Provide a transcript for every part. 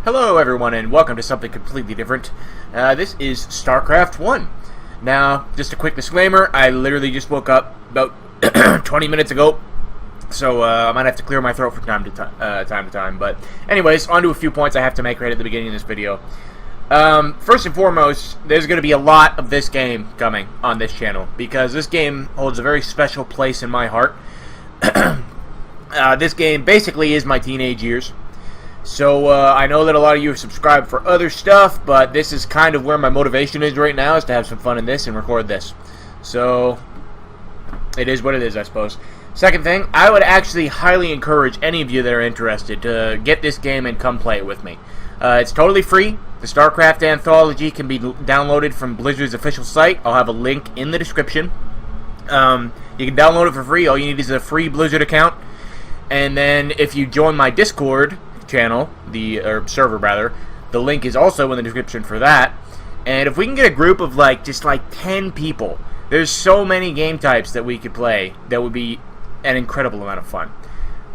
Hello everyone and welcome to something completely different. This is Starcraft 1. Now, just a quick disclaimer, I literally just woke up about 20 minutes ago, so I might have to clear my throat from time to time. But anyways, on to a few points I have to make right at the beginning of this video. First and foremost, there's going to be a lot of this game coming on this channel, because this game holds a very special place in my heart. This game basically is my teenage years. So, I know that a lot of you have subscribed for other stuff, but this is kind of where my motivation is right now, is to have some fun in this and record this. So, it is what it is, I suppose. Second thing, I would actually highly encourage any of you that are interested to get this game and come play it with me. It's totally free. The Starcraft Anthology can be downloaded from Blizzard's official site. I'll have a link in the description. You can download it for free. All you need is a free Blizzard account. And then if you join my Discord channel, server rather, the link is also in the description for that. And if we can get a group of just 10 people, there's so many game types that we could play that would be an incredible amount of fun.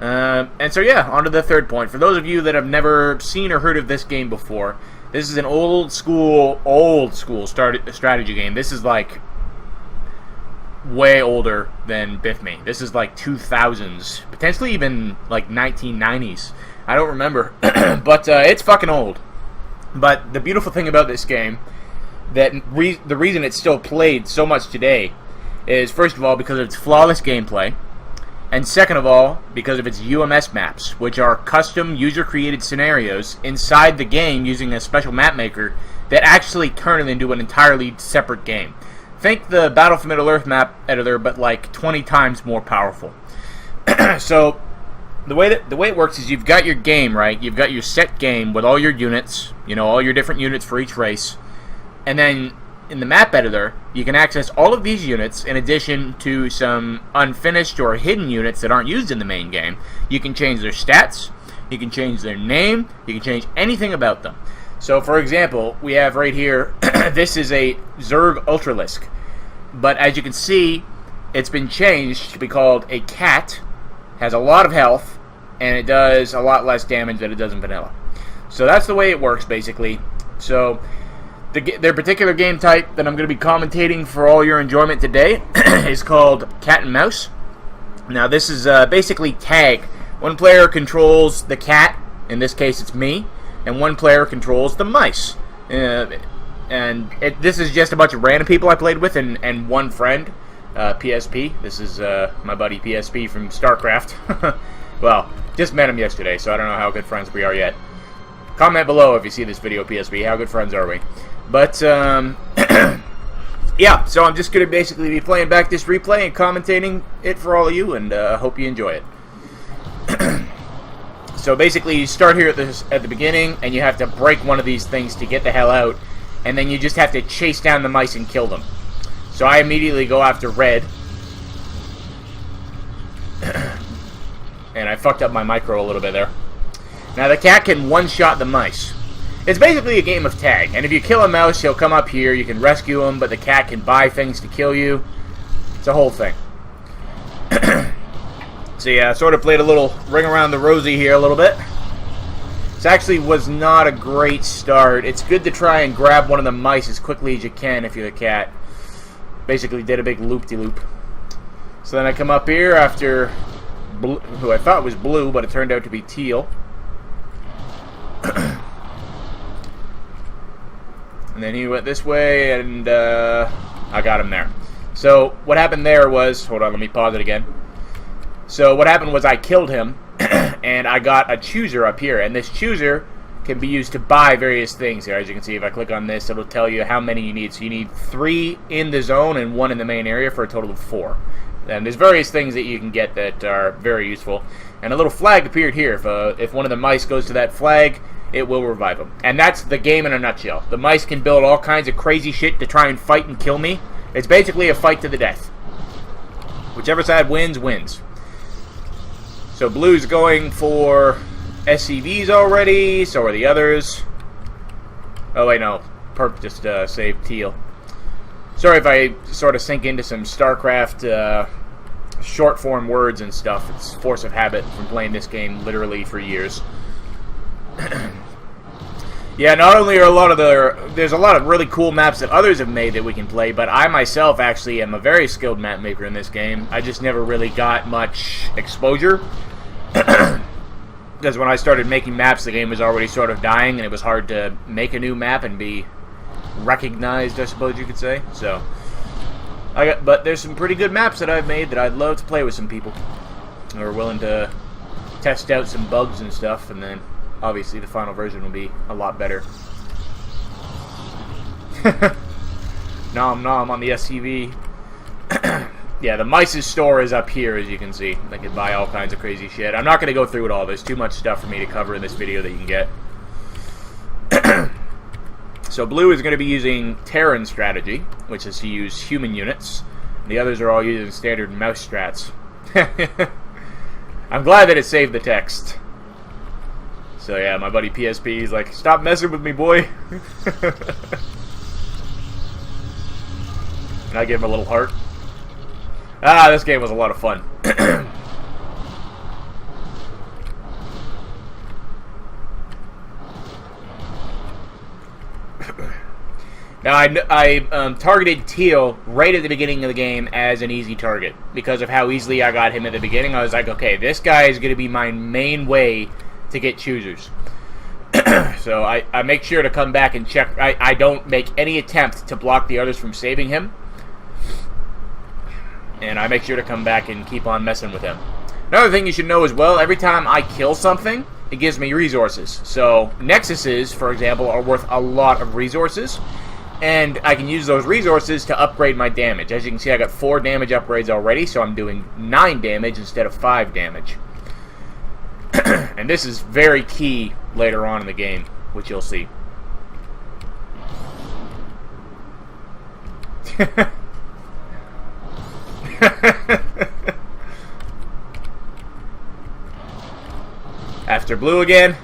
And so yeah, on to the third point. For those of you that have never seen or heard of this game before, this is an old school strategy game. This is like way older than Bithme. This is like 2000s, potentially even like 1990s. I don't remember, but it's fucking old. But the beautiful thing about this game, that the reason it's still played so much today, is first of all because of its flawless gameplay, and second of all because of its UMS maps, which are custom user-created scenarios inside the game using a special map maker that actually turn it into an entirely separate game. Think the Battle for Middle-earth map editor, but like 20 times more powerful. So the way it works is you've got your game, right? You've got your set game with all your units, all your different units for each race. And then in the map editor, you can access all of these units in addition to some unfinished or hidden units that aren't used in the main game. You can change their stats, you can change their name, you can change anything about them. So for example, we have right here, this is a Zerg Ultralisk. But as you can see, it's been changed to be called a cat. Has a lot of health, and it does a lot less damage than it does in vanilla. So that's the way it works, basically. So their particular game type that I'm going to be commentating for all your enjoyment today is called Cat and Mouse. Now this is basically tag. One player controls the cat, in this case it's me, and one player controls the mice. This is just a bunch of random people I played with and one friend. PSP. This is my buddy PSP from Starcraft. Well, just met him yesterday, so I don't know how good friends we are yet. Comment below if you see this video, PSP. How good friends are we? But, yeah, so I'm just going to basically be playing back this replay and commentating it for all of you, and hope you enjoy it. So basically, you start here at the beginning, and you have to break one of these things to get the hell out, and then you just have to chase down the mice and kill them. So I immediately go after red. And I fucked up my micro a little bit there. Now the cat can one-shot the mice. It's basically a game of tag. And if you kill a mouse, he'll come up here. You can rescue him, but the cat can buy things to kill you. It's a whole thing. So yeah, I sort of played a little ring around the rosy here a little bit. This actually was not a great start. It's good to try and grab one of the mice as quickly as you can if you're the cat. Basically did a big loop-de-loop. So then I come up here after who I thought was blue, but it turned out to be teal. And then he went this way, and I got him there. So what happened there was, hold on, let me pause it again. So what happened was I killed him, and I got a chooser up here, and this chooser can be used to buy various things here. As you can see, if I click on this, it'll tell you how many you need. So you need 3 in the zone and 1 in the main area for a total of 4. And there's various things that you can get that are very useful. And a little flag appeared here. If one of the mice goes to that flag, it will revive them. And that's the game in a nutshell. The mice can build all kinds of crazy shit to try and fight and kill me. It's basically a fight to the death. Whichever side wins, wins. So blue's going for SCVs already, so are the others. Oh wait, no. Perp just saved teal. Sorry if I sort of sink into some StarCraft short form words and stuff. It's force of habit from playing this game literally for years. Yeah, not only are there's a lot of really cool maps that others have made that we can play, but I myself actually am a very skilled map maker in this game. I just never really got much exposure. Because when I started making maps, the game was already sort of dying, and it was hard to make a new map and be recognized, I suppose you could say. So, but there's some pretty good maps that I've made that I'd love to play with some people who are willing to test out some bugs and stuff, and then obviously the final version will be a lot better. Nom nom on the SCV. Yeah, the Mice's store is up here, as you can see. I can buy all kinds of crazy shit. I'm not going to go through it all. There's too much stuff for me to cover in this video that you can get. So Blue is going to be using Terran strategy, which is to use human units. The others are all using standard mouse strats. I'm glad that it saved the text. So yeah, my buddy PSP is like, stop messing with me, boy. And I gave him a little heart. Ah, this game was a lot of fun. Now, I targeted Teal right at the beginning of the game as an easy target. Because of how easily I got him at the beginning, I was like, okay, this guy is going to be my main way to get choosers. So I make sure to come back and check. I don't make any attempt to block the others from saving him. And I make sure to come back and keep on messing with him. Another thing you should know as well, every time I kill something, it gives me resources. So Nexuses, for example, are worth a lot of resources. And I can use those resources to upgrade my damage. As you can see, I got 4 damage upgrades already, so I'm doing 9 damage instead of 5 damage. And this is very key later on in the game, which you'll see. After Blue again.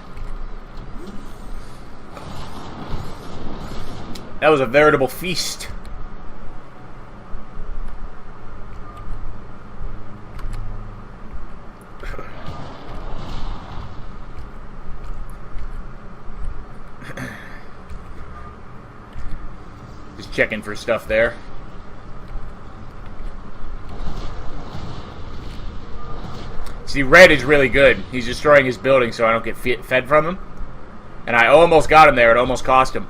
That was a veritable feast. Just checking for stuff there. See, Red is really good. He's destroying his building so I don't get fed from him. And I almost got him there. It almost cost him.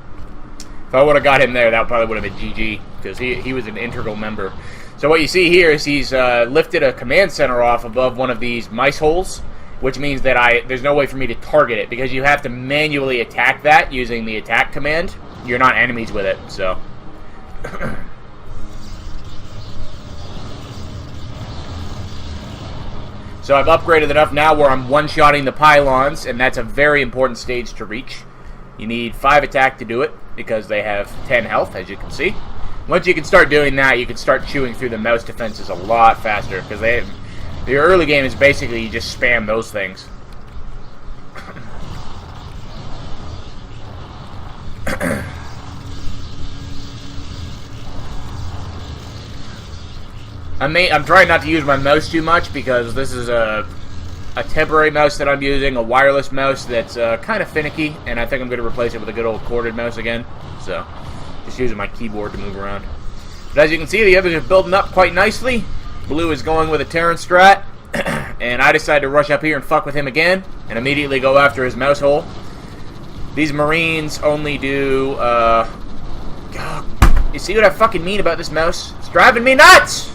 If I would have got him there, that probably would have been GG. Because he was an integral member. So what you see here is he's lifted a command center off above one of these mice holes. Which means that there's no way for me to target it. Because you have to manually attack that using the attack command. You're not enemies with it, so... So I've upgraded enough now where I'm one-shotting the pylons, and that's a very important stage to reach. You need 5 attack to do it, because they have 10 health, as you can see. Once you can start doing that, you can start chewing through the mouse defenses a lot faster, because the early game is basically you just spam those things. I'm trying not to use my mouse too much because this is a temporary mouse that I'm using, a wireless mouse that's kind of finicky, and I think I'm going to replace it with a good old corded mouse again. So, just using my keyboard to move around. But as you can see, the others are building up quite nicely. Blue is going with a Terran strat, and I decided to rush up here and fuck with him again, and immediately go after his mouse hole. These Marines only do, God, you see what I fucking mean about this mouse? It's driving me nuts!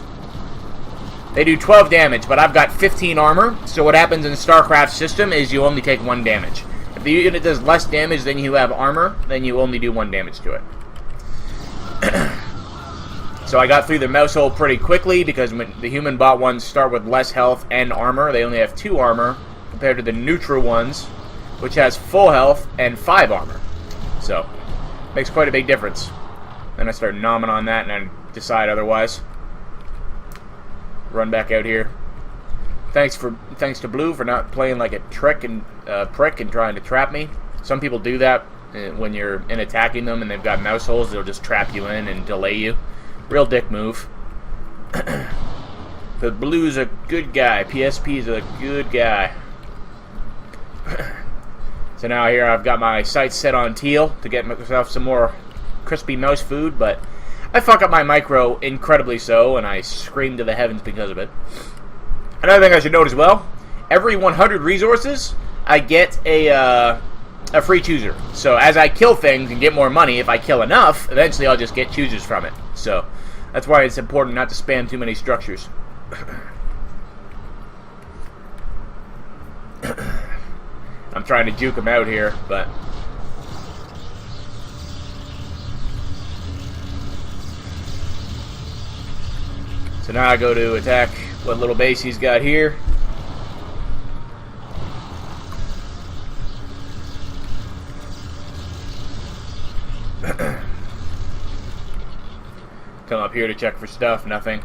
They do 12 damage, but I've got 15 armor, so what happens in the Starcraft system is you only take 1 damage. If the unit does less damage than you have armor, then you only do 1 damage to it. So I got through the mouse hole pretty quickly, because the human bot ones start with less health and armor. They only have 2 armor, compared to the neutral ones, which has full health and 5 armor. So, makes quite a big difference. Then I start nomming on that, and I decide otherwise. Run back out here. Thanks to Blue for not playing like a prick and trying to trap me. Some people do that when you're in attacking them and they've got mouse holes. They'll just trap you in and delay you. Real dick move. But Blue's a good guy. PSP's a good guy. So now here I've got my sights set on teal to get myself some more crispy mouse food, but I fuck up my micro incredibly so, and I scream to the heavens because of it. Another thing I should note as well, every 100 resources, I get a free chooser. So as I kill things and get more money, if I kill enough, eventually I'll just get choosers from it. So that's why it's important not to spam too many structures. I'm trying to juke him out here, but... So now I go to attack what little base he's got here. Come up here to check for stuff, nothing.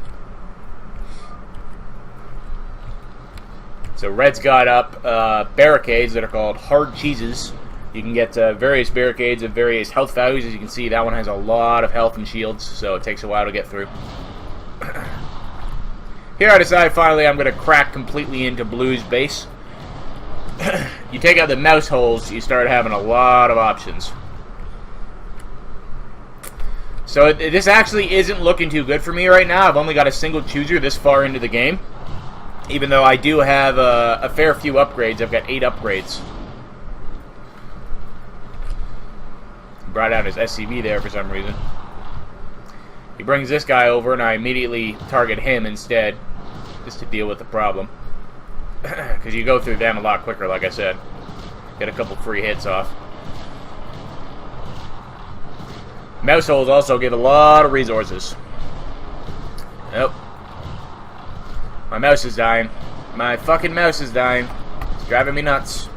So red's got up barricades that are called hard cheeses. You can get various barricades of various health values. As you can see, that one has a lot of health and shields, so it takes a while to get through. Here I decide finally I'm going to crack completely into blue's base. You take out the mouse holes, you start having a lot of options. So this actually isn't looking too good for me right now. I've only got a single chooser this far into the game. Even though I do have a fair few upgrades. I've got 8 upgrades. Brought out his SCV there for some reason. He brings this guy over and I immediately target him instead. Just to deal with the problem. Because you go through them a lot quicker, like I said. Get a couple free hits off. Mouse holes also give a lot of resources. Nope. My mouse is dying. My fucking mouse is dying. It's driving me nuts.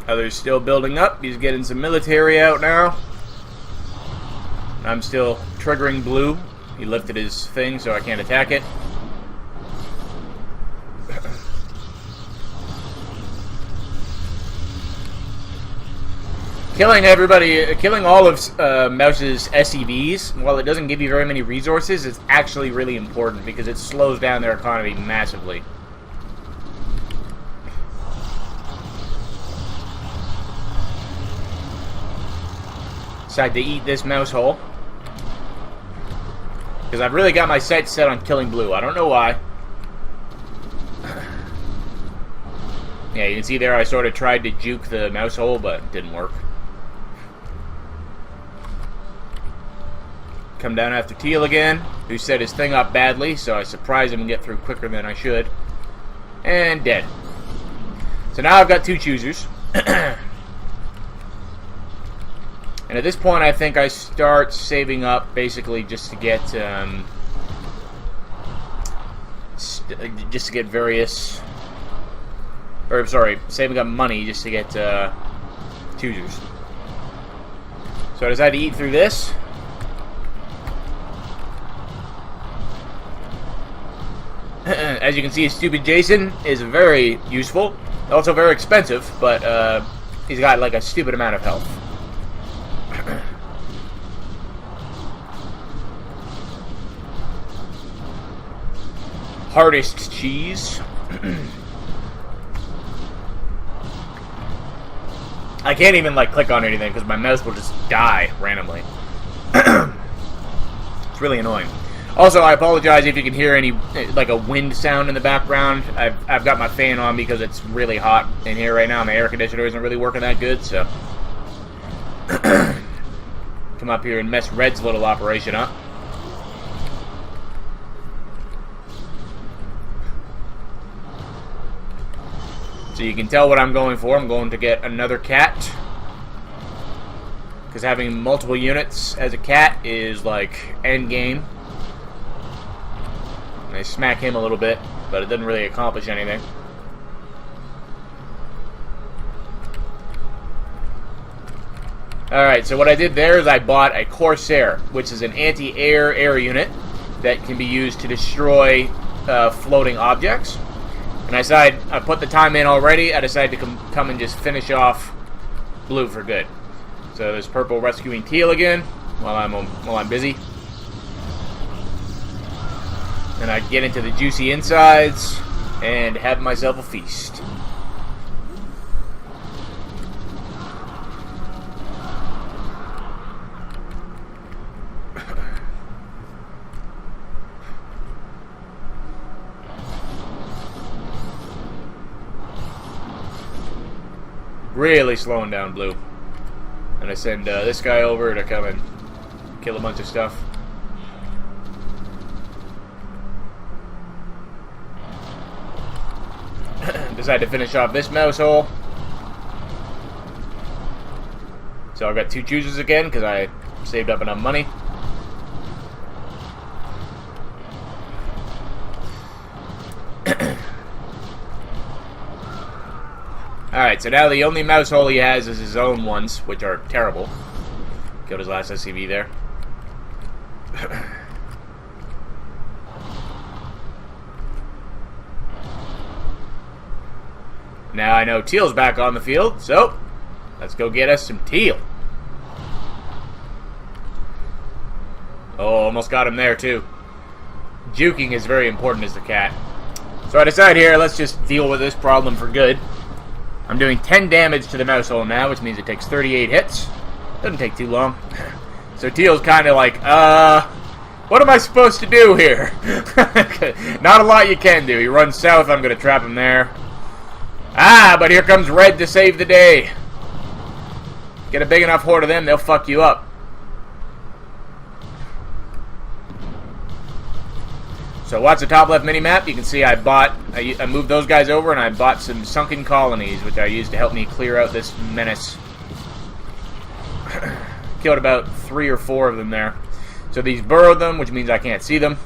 Others still building up. He's getting some military out now. I'm still triggering blue. He lifted his thing so I can't attack it. Killing everybody, killing all of Mouse's SEVs, while it doesn't give you very many resources, it's actually really important because it slows down their economy massively. Decide to eat this mouse hole. Because I've really got my sights set on killing blue. I don't know why. Yeah, you can see there I sort of tried to juke the mouse hole, but it didn't work. Come down after Teal again, who set his thing up badly, so I surprise him and get through quicker than I should. And dead. So now I've got 2 choosers. And at this point I think I start saving up basically just to get various, or sorry, saving up money just to get choosers. So I decided to eat through this. As you can see, stupid Jason is very useful, also very expensive, but he's got like a stupid amount of health. Hardest cheese. I can't even like click on anything because my mouse will just die randomly. It's really annoying. Also, I apologize if you can hear any like a wind sound in the background. I've got my fan on because it's really hot in here right now. My air conditioner isn't really working that good, so come up here and mess Red's little operation up. So you can tell what I'm going for. I'm going to get another cat. Because having multiple units as a cat is like end game. And I smack him a little bit, but it doesn't really accomplish anything. Alright, so what I did there is I bought a Corsair, which is an anti-air air unit that can be used to destroy floating objects. And I put the time in already. I decided to come and just finish off blue for good. So there's purple rescuing Teal again. while I'm busy. And I get into the juicy insides and have myself a feast. Really slowing down Blue. And I send this guy over to come and kill a bunch of stuff. Decide to finish off this mouse hole. So I've got 2 choosers again because I saved up enough money. Alright, so now the only mouse hole he has is his own ones, which are terrible. Killed his last SCV there. Now I know Teal's back on the field, so let's go get us some Teal. Oh, almost got him there too. Juking is very important as the cat. So I decide here, let's just deal with this problem for good. I'm doing 10 damage to the mouse hole now, which means it takes 38 hits. Doesn't take too long. So Teal's kind of like, what am I supposed to do here? Not a lot you can do. He runs south, I'm going to trap him there. Ah, but here comes Red to save the day. Get a big enough horde of them, they'll fuck you up. So watch the top left mini-map. You can see I moved those guys over and I bought some sunken colonies, which I used to help me clear out this menace. Killed about 3 or 4 of them there. So these burrowed them, which means I can't see them.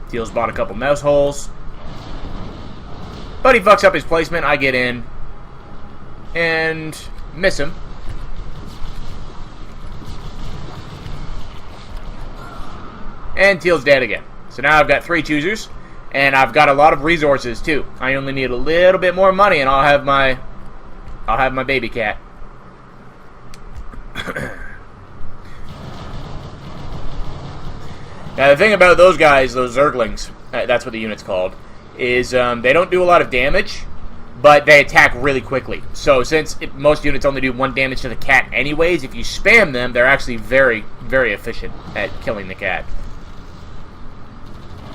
Teal's bought a couple mouse holes. But he fucks up his placement. I get in and miss him. And Teal's dead again. So now I've got 3 choosers, and I've got a lot of resources too. I only need a little bit more money, and I'll have my baby cat. Now the thing about those guys, those Zerglings, that's what the unit's called, is they don't do a lot of damage, but they attack really quickly. So since most units only do 1 damage to the cat anyways, if you spam them, they're actually very, very efficient at killing the cat.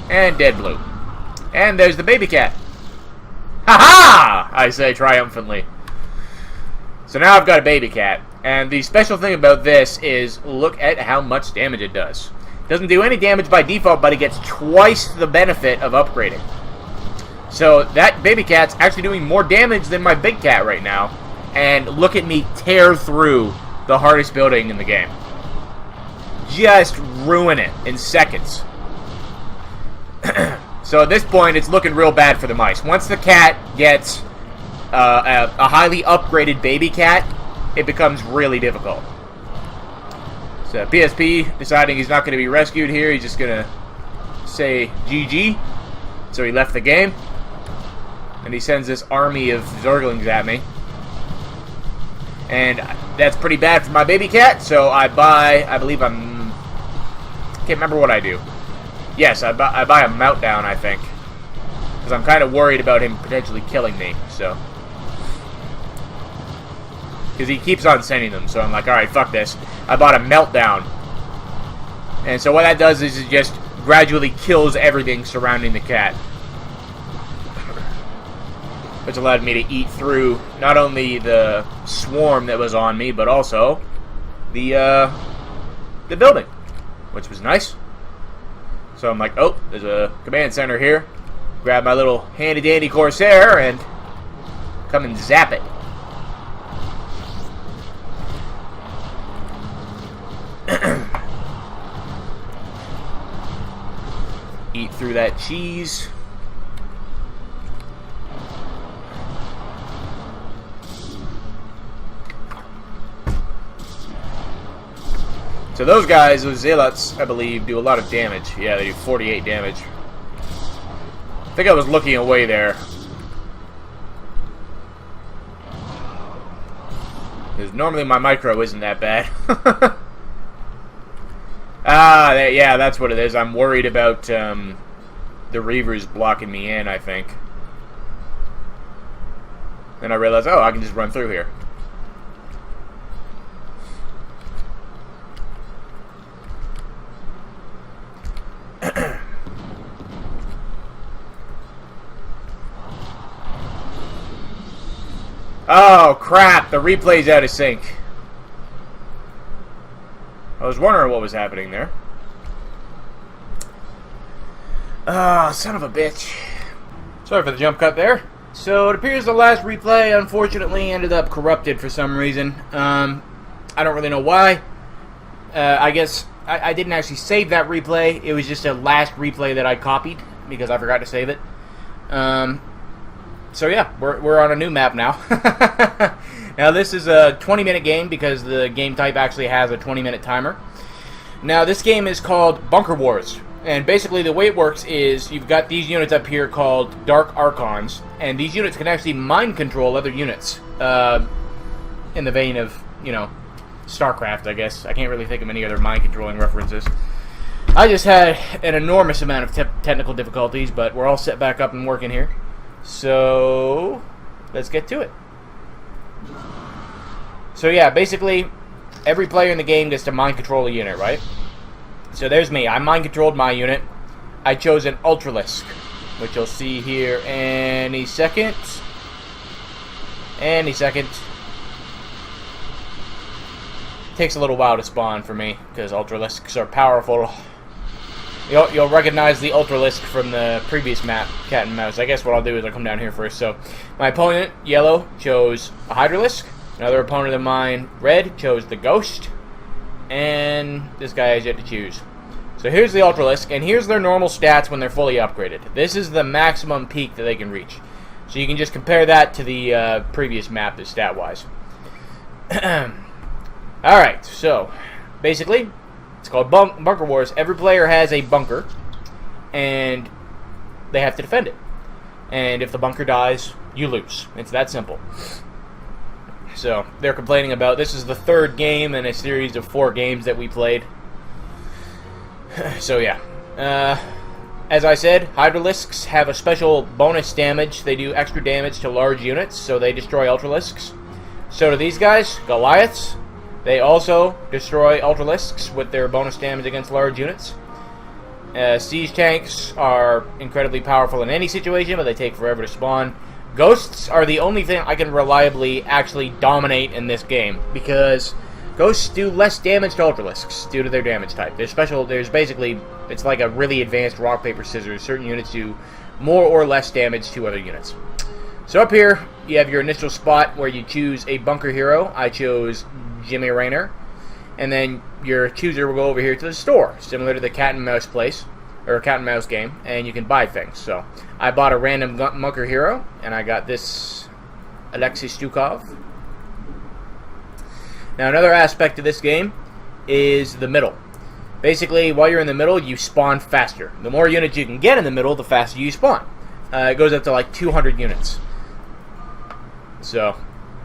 And dead Blue. And there's the baby cat. Ha-ha! I say triumphantly. So now I've got a baby cat. And the special thing about this is look at how much damage it does. It doesn't do any damage by default, but it gets twice the benefit of upgrading. So that baby cat's actually doing more damage than my big cat right now. And look at me tear through the hardest building in the game. Just ruin it in seconds. So at this point, it's looking real bad for the mice. Once the cat gets a highly upgraded baby cat, it becomes really difficult. So PSP deciding he's not going to be rescued here. He's just going to say GG. So he left the game. And he sends this army of Zerglings at me. And that's pretty bad for my baby cat. So I buy, I can't remember what I do. Yes, I buy a Meltdown, I think. Because I'm kind of worried about him potentially killing me, so. Because he keeps on sending them, so I'm like, alright, fuck this. I bought a Meltdown. And so what that does is it just gradually kills everything surrounding the cat. Which allowed me to eat through not only the swarm that was on me, but also the building. Which was nice. So I'm like, oh, there's a command center here. Grab my little handy-dandy Corsair and come and zap it. Eat through that cheese. So those guys, those Zealots, I believe, do a lot of damage. Yeah, they do 48 damage. I think I was looking away there. Because normally my micro isn't that bad. Yeah, that's what it is. I'm worried about the Reavers blocking me in, I think. Then I realized, oh, I can just run through here. Oh, crap! The replay's out of sync. I was wondering what was happening there. Ah, son of a bitch. Sorry for the jump cut there. So, it appears the last replay, unfortunately, ended up corrupted for some reason. I don't really know why. I guess I didn't actually save that replay. It was just a last replay that I copied, because I forgot to save it. So yeah, we're on a new map now. Now this is a 20-minute game because the game type actually has a 20-minute timer. Now this game is called Bunker Wars, and basically the way it works is you've got these units up here called Dark Archons, and these units can actually mind control other units in the vein of, you know, Starcraft, I guess. I can't really think of any other mind controlling references. I just had an enormous amount of technical difficulties, but we're all set back up and working here. So, let's get to it. So yeah, basically, every player in the game gets to mind control a unit, right? So there's me. I mind controlled my unit. I chose an Ultralisk, which you'll see here any second. Any second. Takes a little while to spawn for me, because Ultralisks are powerful. You'll recognize the Ultralisk from the previous map, Cat and Mouse. I guess what I'll do is I'll come down here first. So, my opponent, yellow, chose a Hydralisk. Another opponent of mine, red, chose the Ghost. And this guy has yet to choose. So here's the Ultralisk, and here's their normal stats when they're fully upgraded. This is the maximum peak that they can reach. So you can just compare that to the previous map as stat-wise. Alright, so, basically, it's called Bunker Wars. Every player has a bunker, and they have to defend it. And if the bunker dies, you lose. It's that simple. So, they're complaining about, this is the third game in a series of 4 games that we played. So, yeah. As I said, Hydralisks have a special bonus damage. They do extra damage to large units, so they destroy Ultralisks. So do these guys, Goliaths. They also destroy Ultralisks with their bonus damage against large units. Siege tanks are incredibly powerful in any situation, but they take forever to spawn. Ghosts are the only thing I can reliably actually dominate in this game, because Ghosts do less damage to Ultralisks due to their damage type. There's basically, it's like a really advanced rock, paper, scissors. Certain units do more or less damage to other units. So up here, you have your initial spot where you choose a bunker hero. I chose Jimmy Raynor. And then your chooser will go over here to the store, similar to the cat and mouse place, or cat and mouse game, and you can buy things. So I bought a random bunker hero, and I got this Alexei Stukov. Now another aspect of this game is the middle. Basically, while you're in the middle, you spawn faster. The more units you can get in the middle, the faster you spawn. It goes up to like 200 units. So,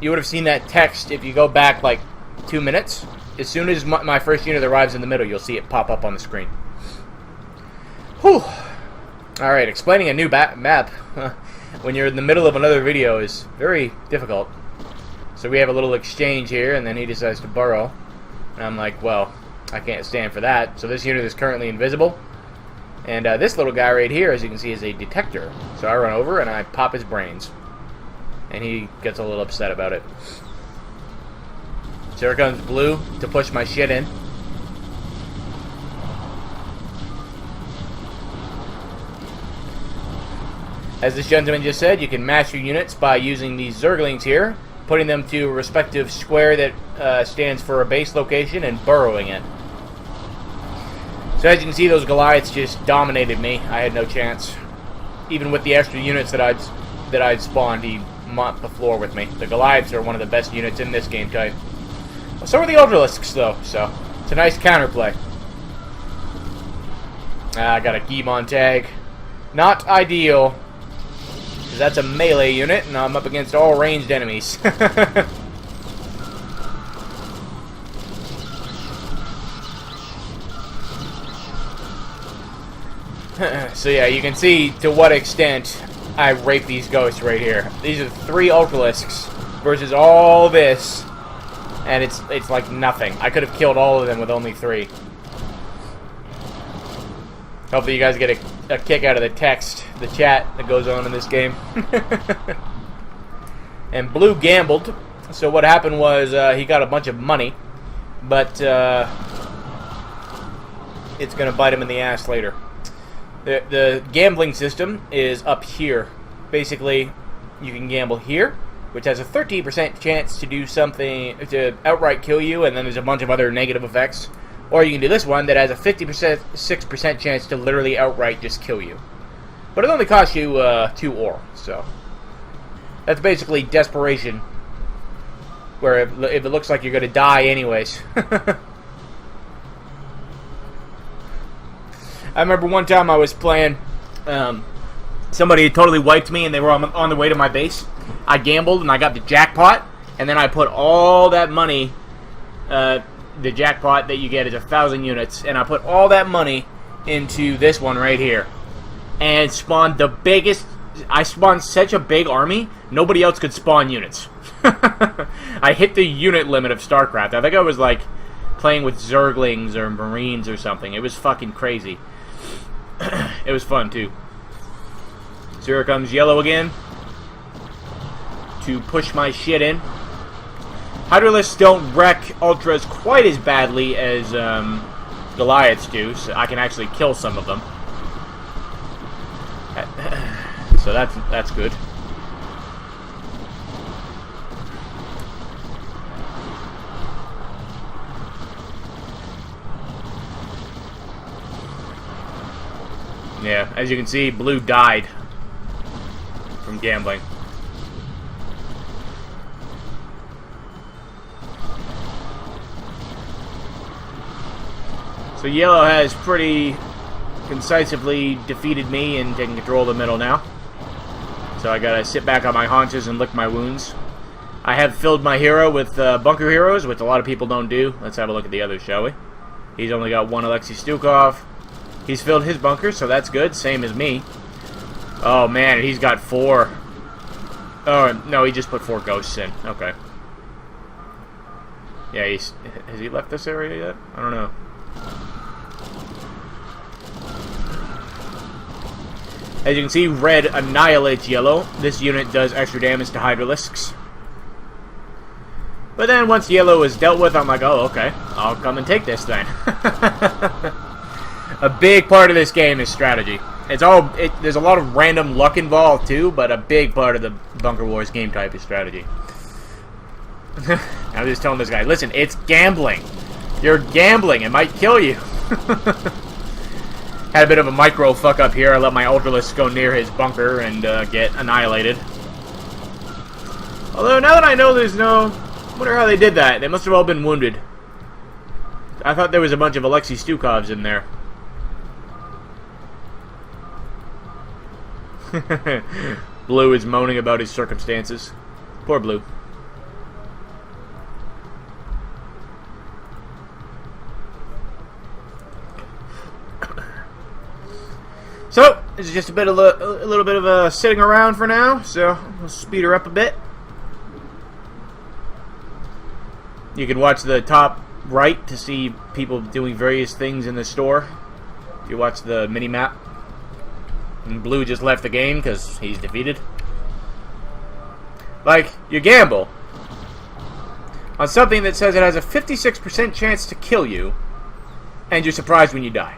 you would have seen that text if you go back like 2 minutes. As soon as my first unit arrives in the middle, you'll see it pop up on the screen. Whew. Alright, explaining a new map when you're in the middle of another video is very difficult. So we have a little exchange here, and then he decides to burrow. And I'm like, well, I can't stand for that. So this unit is currently invisible. And this little guy right here, as you can see, is a detector. So I run over and I pop his brains. And he gets a little upset about it. So here comes Blue to push my shit in. As this gentleman just said, you can mash your units by using these Zerglings here, putting them to a respective square that stands for a base location, and burrowing it. So as you can see, those Goliaths just dominated me. I had no chance. Even with the extra units that I'd spawned, he mopped the floor with me. The Goliaths are one of the best units in this game type. Well, so are the Ultralisks, though, so it's a nice counterplay. I got a Giemon tag. Not ideal, because that's a melee unit, and I'm up against all ranged enemies. So yeah, you can see to what extent I rape these ghosts right here. These are 3 Ultralisks versus all this, and it's like nothing. I could have killed all of them with only 3. Hopefully you guys get a kick out of the text, the chat that goes on in this game. And Blue gambled, so what happened was he got a bunch of money, but it's going to bite him in the ass later. The gambling system is up here. Basically, you can gamble here, which has a 13% chance to do something, to outright kill you, and then there's a bunch of other negative effects. Or you can do this one that has a 6% chance to literally outright just kill you. But it only costs you 2 ore, so that's basically desperation, where if it looks like you're going to die anyways. I remember one time I was playing, somebody had totally wiped me and they were on the way to my base. I gambled and I got the jackpot, and then I put all that money, the jackpot that you get is 1,000 units, and I put all that money into this one right here. And spawned the biggest, I spawned such a big army, nobody else could spawn units. I hit the unit limit of Starcraft. I think I was like playing with Zerglings or Marines or something. It was fucking crazy. It was fun too. So here comes Yellow again to push my shit in. Hydralisks don't wreck Ultras quite as badly as Goliaths do, so I can actually kill some of them. So that's good. Yeah, as you can see, Blue died from gambling. So Yellow has pretty concisively defeated me and taken control of the middle now. So I gotta sit back on my haunches and lick my wounds. I have filled my hero with bunker heroes, which a lot of people don't do. Let's have a look at the others, shall we? He's only got 1 Alexei Stukov. He's filled his bunker, so that's good. Same as me. Oh man, he's got 4. Oh no, he just put 4 ghosts in. Okay. Yeah, has he left this area yet? I don't know. As you can see, red annihilates yellow. This unit does extra damage to Hydralisks. But then once yellow is dealt with, I'm like, oh, okay, I'll come and take this then. A big part of this game is strategy. There's a lot of random luck involved too, but a big part of the Bunker Wars game type is strategy. I was just telling this guy, listen, it's gambling. You're gambling. It might kill you. Had a bit of a micro fuck up here. I let my Ultralisk go near his bunker and get annihilated. Although now that I know there's no... I wonder how they did that. They must have all been wounded. I thought there was a bunch of Alexei Stukovs in there. Blue is moaning about his circumstances. Poor Blue. So, this is just a little bit of sitting around for now, so we'll speed her up a bit. You can watch the top right to see people doing various things in the store. If you watch the mini-map. And Blue just left the game because he's defeated. Like, you gamble on something that says it has a 56% chance to kill you, and you're surprised when you die.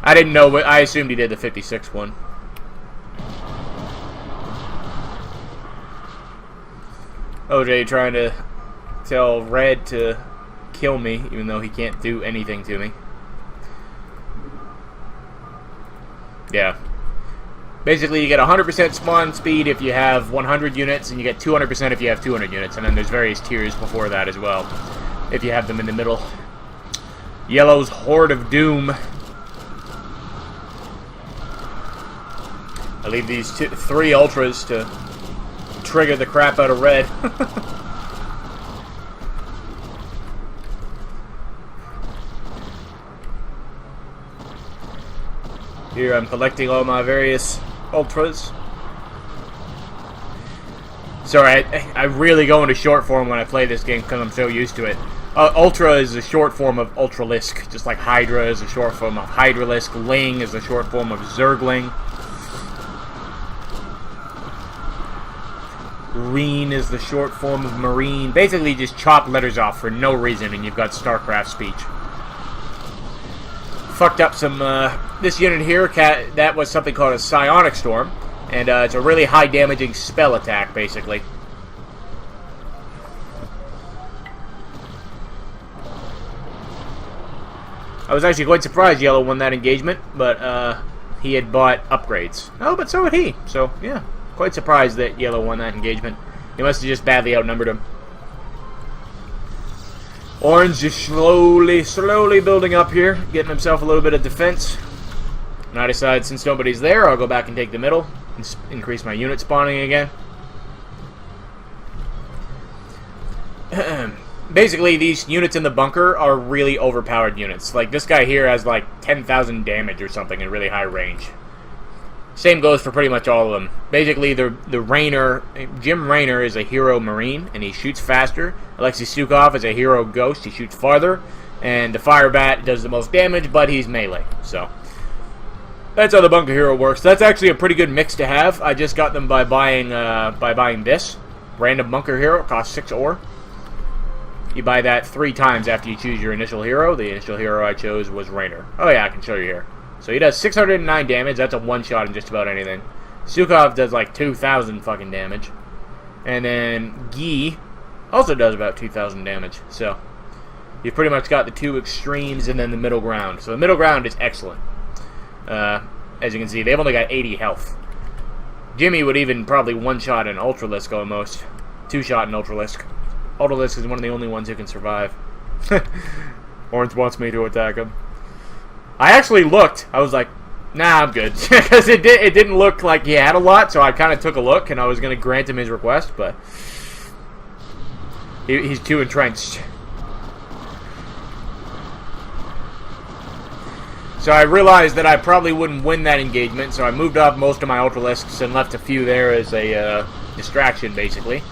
I didn't know, but I assumed he did the 56 one. OJ trying to tell Red to kill me, even though he can't do anything to me. Yeah. Basically, you get 100% spawn speed if you have 100 units, and you get 200% if you have 200 units. And then there's various tiers before that as well, if you have them in the middle. Yellow's Horde of Doom. I leave these 3 ultras to trigger the crap out of Red. Here I'm collecting all my various ultras. Sorry, I really go into short form when I play this game because I'm so used to it. Ultra is a short form of Ultralisk, just like Hydra is a short form of Hydralisk. Ling is a short form of Zergling. Marine is the short form of Marine. Basically, just chop letters off for no reason, and you've got Starcraft speech. Fucked up some, this unit here, that was something called a Psionic Storm, and it's a really high damaging spell attack, basically. I was actually quite surprised Yellow won that engagement, but, he had bought upgrades. Oh, but so had he, so, yeah. Quite surprised that Yellow won that engagement. He must have just badly outnumbered him. Orange just slowly building up here, getting himself a little bit of defense. And I decide since nobody's there, I'll go back and take the middle and increase my unit spawning again. Basically, these units in the bunker are really overpowered units. Like, this guy here has like 10,000 damage or something in really high range. Same goes for pretty much all of them. Basically, the Rainer, Jim Raynor is a hero Marine, and he shoots faster. Alexei Sukov is a hero Ghost, he shoots farther. And the Firebat does the most damage, but he's melee. So, that's how the Bunker Hero works. That's actually a pretty good mix to have. I just got them by buying this. Random Bunker Hero, it costs 6 ore. You buy that 3 times after you choose your initial hero. The initial hero I chose was Raynor. Oh yeah, I can show you here. So he does 609 damage. That's a one-shot in just about anything. Sukov does like 2,000 fucking damage. And then Guy also does about 2,000 damage. So you've pretty much got the two extremes and then the middle ground. So the middle ground is excellent. As you can see, they've only got 80 health. Jimmy would even probably one-shot an Ultralisk almost. Two-shot an Ultralisk. Ultralisk is one of the only ones who can survive. Orange wants me to attack him. I actually looked. I was like, nah, I'm good. Because it didn't look like he had a lot, so I kind of took a look, and I was going to grant him his request, but he's too entrenched. So I realized that I probably wouldn't win that engagement, so I moved off most of my Ultralisks and left a few there as a distraction, basically.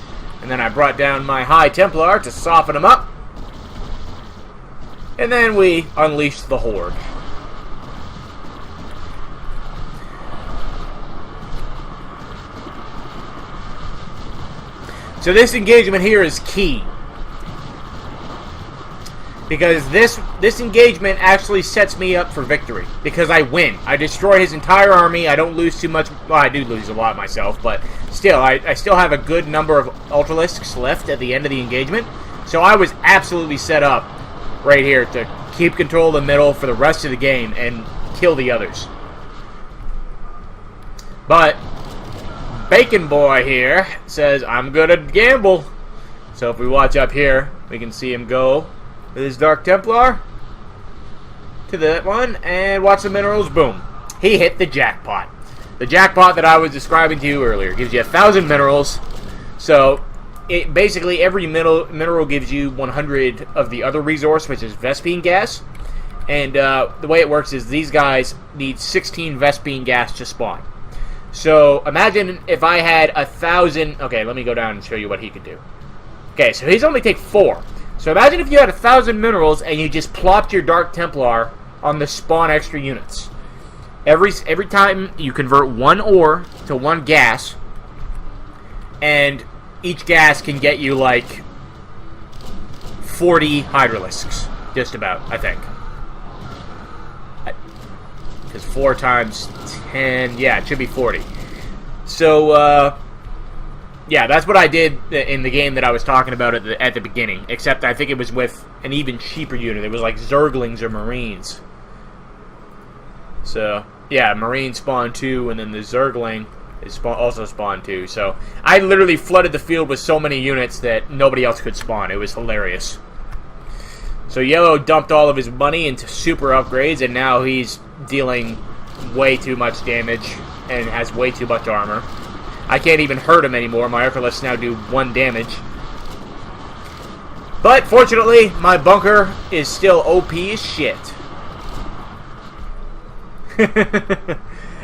And then I brought down my High Templar to soften him up. And then we unleashed the Horde. So this engagement here is key. Because this engagement actually sets me up for victory. Because I win. I destroy his entire army. I don't lose too much. Well, I do lose a lot myself. But still, I still have a good number of Ultralisks left at the end of the engagement. So I was absolutely set up right here to keep control of the middle for the rest of the game and kill the others. But Bacon Boy here says, I'm good at gamble. So if we watch up here, we can see him go with his Dark Templar to that one, and watch the minerals, boom. He hit the jackpot. The jackpot that I was describing to you earlier. Gives you 1,000 minerals. So, basically every mineral gives you 100 of the other resource, which is Vespene gas. And the way it works is these guys need 16 Vespene gas to spawn. So, imagine if I had 1,000... Okay, let me go down and show you what he could do. Okay, so he's only take 4. So imagine if you had 1,000 minerals and you just plopped your Dark Templar on the spawn extra units. Every time you convert 1 ore to 1 gas, and each gas can get you like 40 Hydralisks. Just about, I think. Because 4 times 10, yeah, it should be 40. So, yeah, that's what I did in the game that I was talking about at the beginning. Except I think it was with an even cheaper unit. It was like Zerglings or Marines. So, yeah, Marine spawn 2, and then the Zergling is also spawn 2. So, I literally flooded the field with so many units that nobody else could spawn. It was hilarious. So, Yellow dumped all of his money into super upgrades, and now he's dealing way too much damage and has way too much armor. I can't even hurt him anymore. My Ultralisks now do 1 damage. But, fortunately, my bunker is still OP as shit.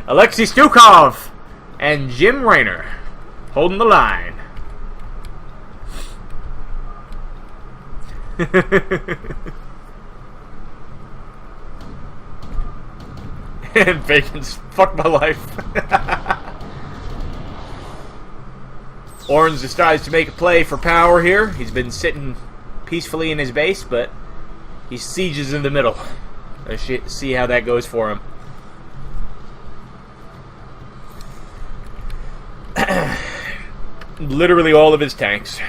Alexei Stukov and Jim Raynor holding the line. And Bacon's fucked my life. Orange decides to make a play for power here. He's been sitting peacefully in his base, but he sieges in the middle. Let's see how that goes for him. Literally all of his tanks.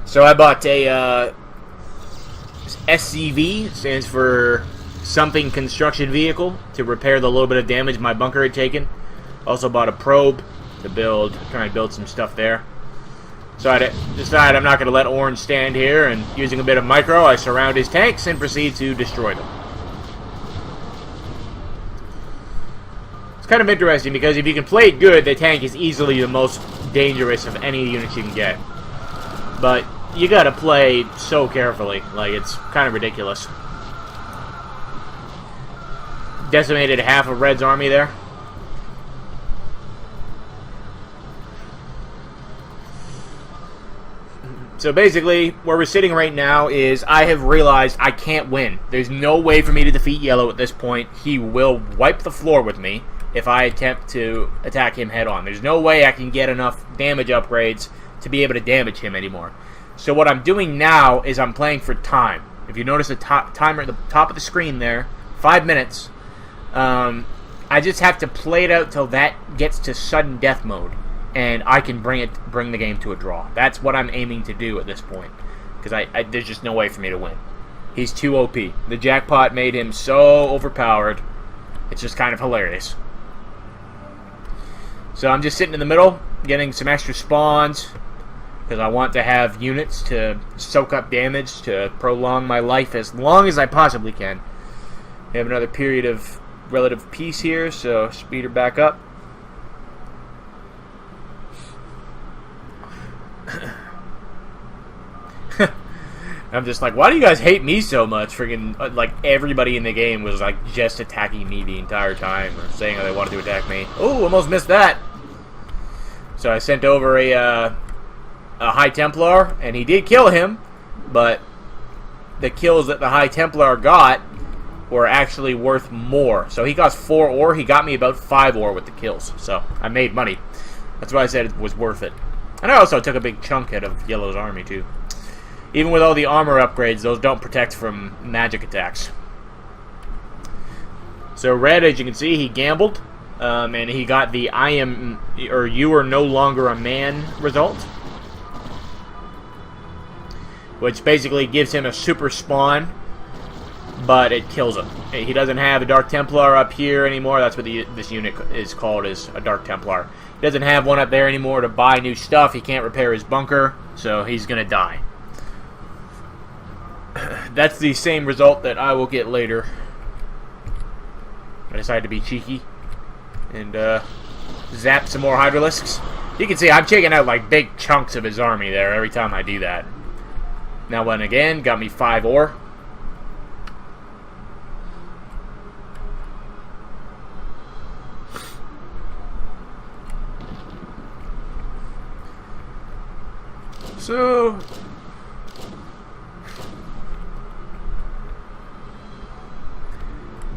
So I bought a SCV, stands for something construction vehicle, to repair the little bit of damage my bunker had taken. Also bought a probe to try and build some stuff there. So I decided I'm not going to let Orange stand here, and using a bit of micro, I surround his tanks and proceed to destroy them. It's kind of interesting because if you can play it good, the tank is easily the most dangerous of any units you can get. But you gotta play so carefully, like it's kind of ridiculous. Decimated half of Red's army there. So basically, where we're sitting right now is I have realized I can't win. There's no way for me to defeat Yellow at this point. He will wipe the floor with me if I attempt to attack him head on. There's no way I can get enough damage upgrades to be able to damage him anymore. So what I'm doing now is I'm playing for time. If you notice the timer at the top of the screen there, 5 minutes. I just have to play it out till that gets to sudden death mode, and I can bring the game to a draw. That's what I'm aiming to do at this point, because there's just no way for me to win. He's too OP. The jackpot made him so overpowered. It's just kind of hilarious. So I'm just sitting in the middle, getting some extra spawns, because I want to have units to soak up damage to prolong my life as long as I possibly can. We have another period of relative peace here, so speed her back up. I'm just like, why do you guys hate me so much? Friggin', like, everybody in the game was, like, just attacking me the entire time, or saying that they wanted to attack me. Oh, almost missed that! So I sent over a High Templar, and he did kill him, but the kills that the High Templar got were actually worth more. So he cost 4 ore, he got me about 5 ore with the kills, so I made money. That's why I said it was worth it. And I also took a big chunk out of Yellow's army, too. Even with all the armor upgrades, those don't protect from magic attacks. So Red, as you can see, he gambled, and he got the you are no longer a man result, which basically gives him a super spawn, but it kills him. He doesn't have a Dark Templar up here anymore. That's what this unit is called, is a Dark Templar. He doesn't have one up there anymore to buy new stuff. He can't repair his bunker, so he's going to die. That's the same result that I will get later. I decided to be cheeky and zap some more Hydralisks. You can see I'm taking out like big chunks of his army there every time I do that. Now one again, got me 5 ore. So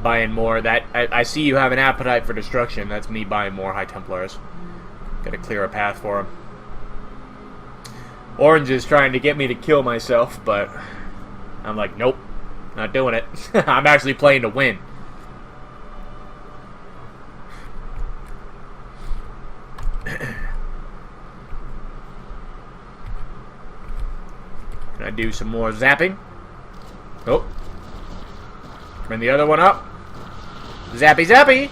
buying more. That I see you have an appetite for destruction. That's me buying more High Templars. Gotta clear a path for him. Orange is trying to get me to kill myself, but I'm like, nope, not doing it. I'm actually playing to win. Can I do some more zapping? Oh. Bring the other one up. Zappy, zappy!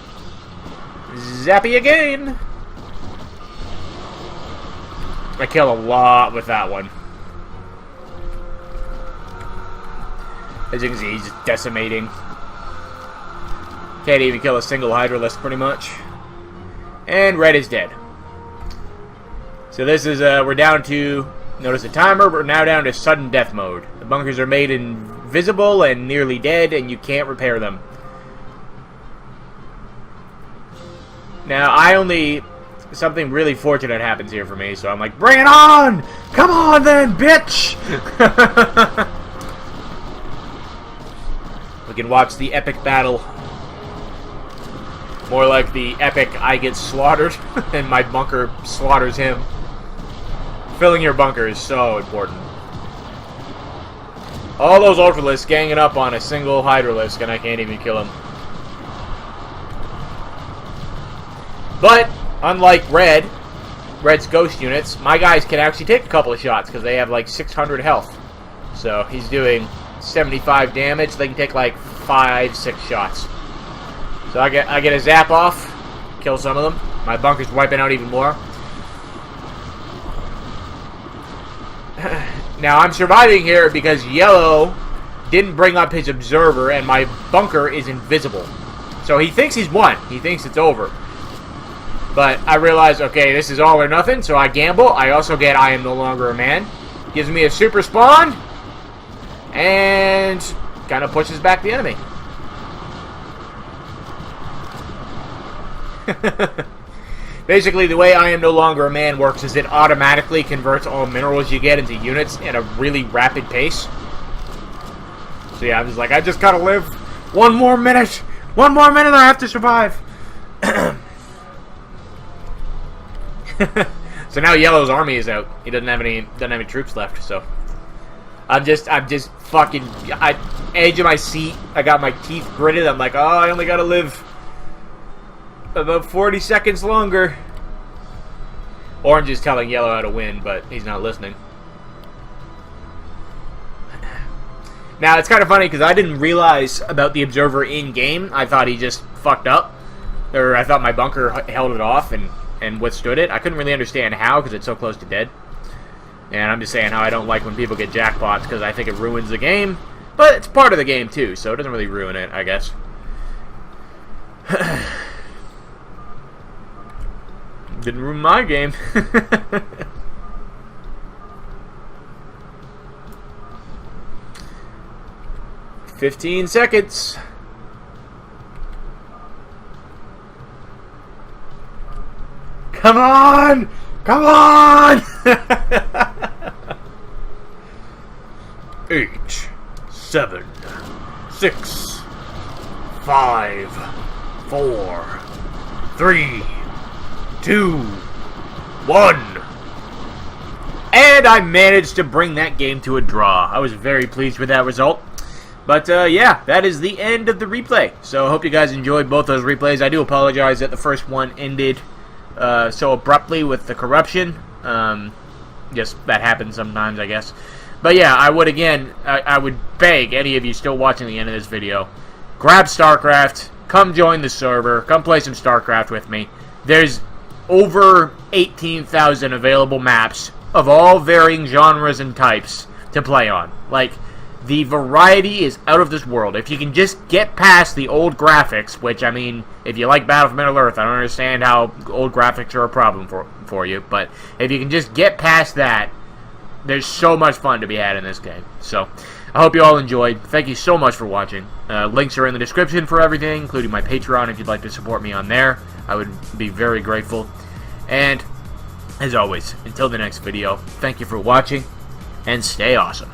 Zappy again! I kill a lot with that one. As you can see, he's just decimating. Can't even kill a single Hydralisk, pretty much. And Red is dead. So this is, we're down to Notice the timer, we're now down to sudden death mode. The bunkers are made invisible and nearly dead, and you can't repair them. Now, something really fortunate happens here for me, so I'm like, bring it on! Come on then, bitch! We can watch the epic battle. More like the epic I get slaughtered, and my bunker slaughters him. Filling your bunker is so important. All those Ultralisks ganging up on a single Hydralisk, and I can't even kill him. But, unlike Red's ghost units, my guys can actually take a couple of shots, because they have like 600 health. So, he's doing 75 damage, they can take like 5-6 shots. So I get a zap off, kill some of them. My bunker's wiping out even more. Now I'm surviving here because Yellow didn't bring up his observer and my bunker is invisible. So he thinks he's won. He thinks it's over. But I realize, okay, this is all or nothing, so I gamble. I also get I am no longer a man. Gives me a super spawn. And kind of pushes back the enemy. Basically, the way I am no longer a man works is it automatically converts all minerals you get into units at a really rapid pace. So yeah, I'm just like, I just gotta live one more minute. One more minute, I have to survive. So now Yellow's army is out. He doesn't have any troops left. So I'm just fucking edge of my seat. I got my teeth gritted. I'm like, oh, I only gotta live about 40 seconds longer. Orange is telling Yellow how to win, but he's not listening. Now, it's kind of funny because I didn't realize about the observer in-game. I thought he just fucked up. Or I thought my bunker held it off and withstood it. I couldn't really understand how because it's so close to dead. And I'm just saying how I don't like when people get jackpots because I think it ruins the game. But it's part of the game too, so it doesn't really ruin it, I guess. Didn't ruin my game. "15 seconds. Come on! Come on! 8, 7, 6, 5, 4, 3, 2, 1. And I managed to bring that game to a draw. I was very pleased with that result. But, yeah, that is the end of the replay. So, I hope you guys enjoyed both those replays. I do apologize that the first one ended so abruptly with the corruption. Just, that happens sometimes, I guess. But, yeah, I would, again, I would beg any of you still watching the end of this video, grab Starcraft, come join the server, come play some Starcraft with me. There's over 18,000 available maps of all varying genres and types to play on. Like, the variety is out of this world. If you can just get past the old graphics, which, I mean, if you like Battle for Middle-earth, I don't understand how old graphics are a problem for you, but if you can just get past that, there's so much fun to be had in this game. So, I hope you all enjoyed. Thank you so much for watching. Links are in the description for everything, including my Patreon if you'd like to support me on there. I would be very grateful. And, as always, until the next video, thank you for watching, and stay awesome.